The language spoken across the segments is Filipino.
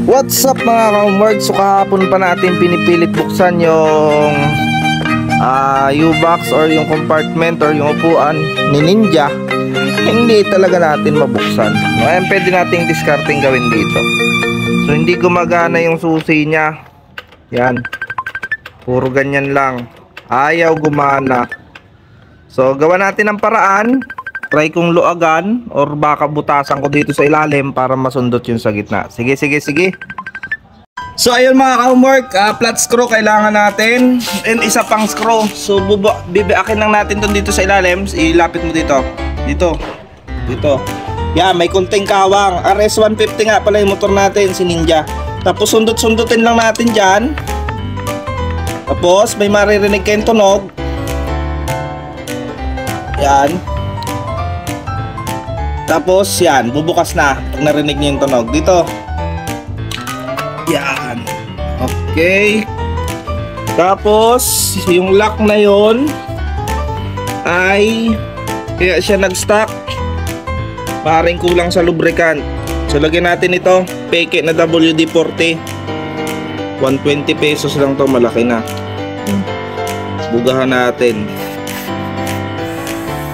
What's up mga ka-homework? So kahapon pa natin pinipilit buksan yung U-box or yung compartment or yung upuan ni Ninja. Hindi talaga natin mabuksan. Ngayon pwede nating discarding gawin dito. So hindi gumagana yung susi niya. Yan. Puro ganyan lang. Ayaw gumana. So gawa natin ng paraan. Try kong luagan or baka butasan ko dito sa ilalim para masundot yung sa gitna. Sige. So ayun mga ka-homework, flat screw kailangan natin and isa pang screw. So bibiakin lang natin dun dito sa ilalim. Ilapit mo dito. Dito. Yan, may kunting kawang. RS150 nga pala yung motor natin, si Ninja. Tapos sundot-sundutin lang natin dyan. Tapos may maririnig kayong tunog. Yan. Tapos yan, bubukas na pag narinig niyo yung tunog. Dito. Yan. Okay. Tapos yung lock na yon ay kaya siya nag-stock. Maaaring kulang sa lubricant. So lagyan natin ito, peke na WD-40. 120 pesos lang to, malaki na. Bugahan natin.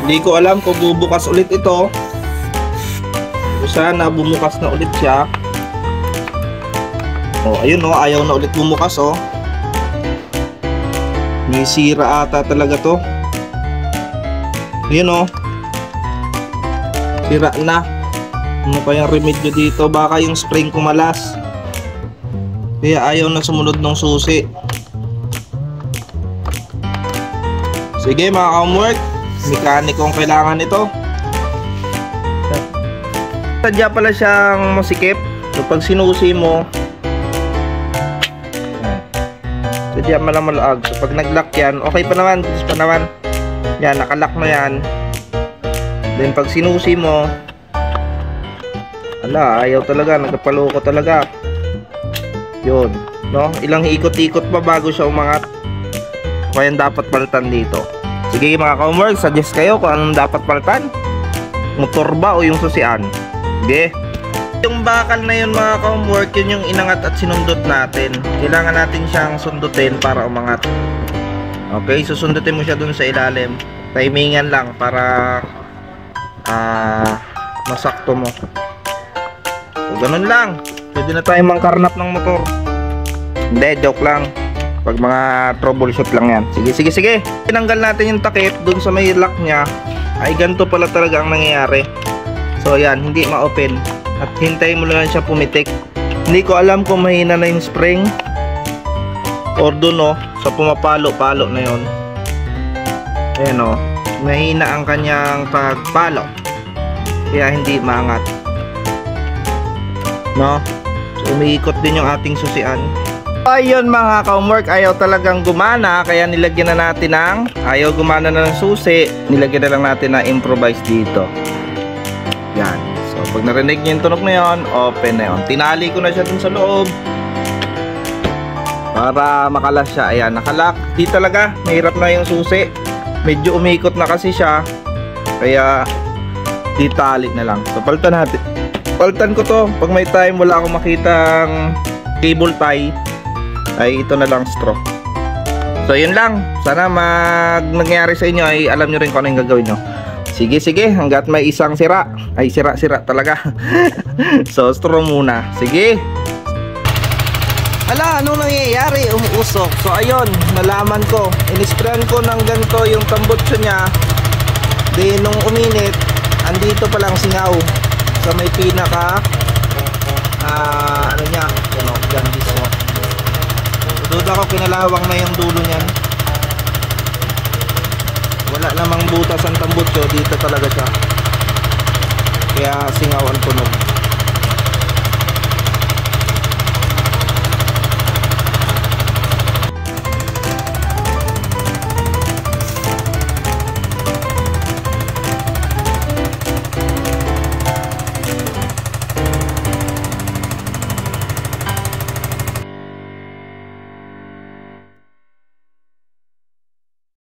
Hindi ko alam kung bubukas ulit ito. Sana bumukas na ulit siya. Oh, ayun oh, ayaw na ulit bumukas oh. May sira ata talaga to. Ayun oh. Sira na. Ano pa yung remedyo dito? Baka yung spring kumalas. Kaya ayaw na sumunod ng susi. Sige mga ka-homework, mekaniko ang kailangan nito. Sadya pala siyang masikip. So pag sinusi mo, sadya malang malaag. So pag nag-lock yan, okay pa naman. Yan, nakalock na yan. Then pag sinusi mo, ala, ayaw talaga, nagpaloko talaga. Yun, no? Ilang ikot-ikot pa bago siya umangat. Kaya dapat palitan dito. Sige mga ka-homework, suggest kayo kung anong dapat palitan. Motor ba o yung susian? Sige. Yung bakal na yun mga ka-homework, yun yung inangat at sinundot natin. Kailangan natin siyang sundutin para umangat. Okay, susundutin mo siya dun sa ilalim. Timingan lang para masakto mo. So ganun lang. Pwede na tayong mangkarnap ng motor. Hindi, joke lang. Pag mga troubleshoot lang yan. Sige. Tinanggal natin yung takip dun sa may lock nya. Ay ganito pala talaga ang nangyayari. So yan, hindi ma-open. At hintayin mo lang siya pumitik. Hindi ko alam kung mahina na yung spring or dun oh, sa pumapalo-palo na yon. Ayan oh, mahina ang kanyang pagpalo. Kaya hindi maangat. No? So umiikot din yung ating susian. Ayun mga ka-homework, ayaw talagang gumana. Kaya nilagyan na natin ng, ayaw gumana na ng susi, nilagyan na lang natin na improvise dito. Yan. So pag narinig nyo yung tunog na yun, open na yun. Tinali ko na siya dun sa loob para makalas siya. Ayan, nakalock. Di talaga, mahirap na yung susi. Medyo umikot na kasi siya. Kaya di tali na lang. So palitan natin. Palitan ko to. Pag may time wala akong makitang cable tie, ay ito na lang straw. So yun lang. Sana nangyari sa inyo ay alam nyo rin kung ano yung gagawin nyo. Sige, hanggat may isang sira. Ay sira talaga. So straw muna. Sige. Ala, anong nangyayari? Umuusok. So ayun, nalaman ko. Inisprayan ko ng ganito yung tambutso nya. Di nung uminit, andito palang singaw sa may pinaka ano nya, ano, dyan mismo. Duda ko kinalawang na yung dulo nyan. Wala namang butas ang tambutso, dito talaga siya. Kaya singaw ang tunog.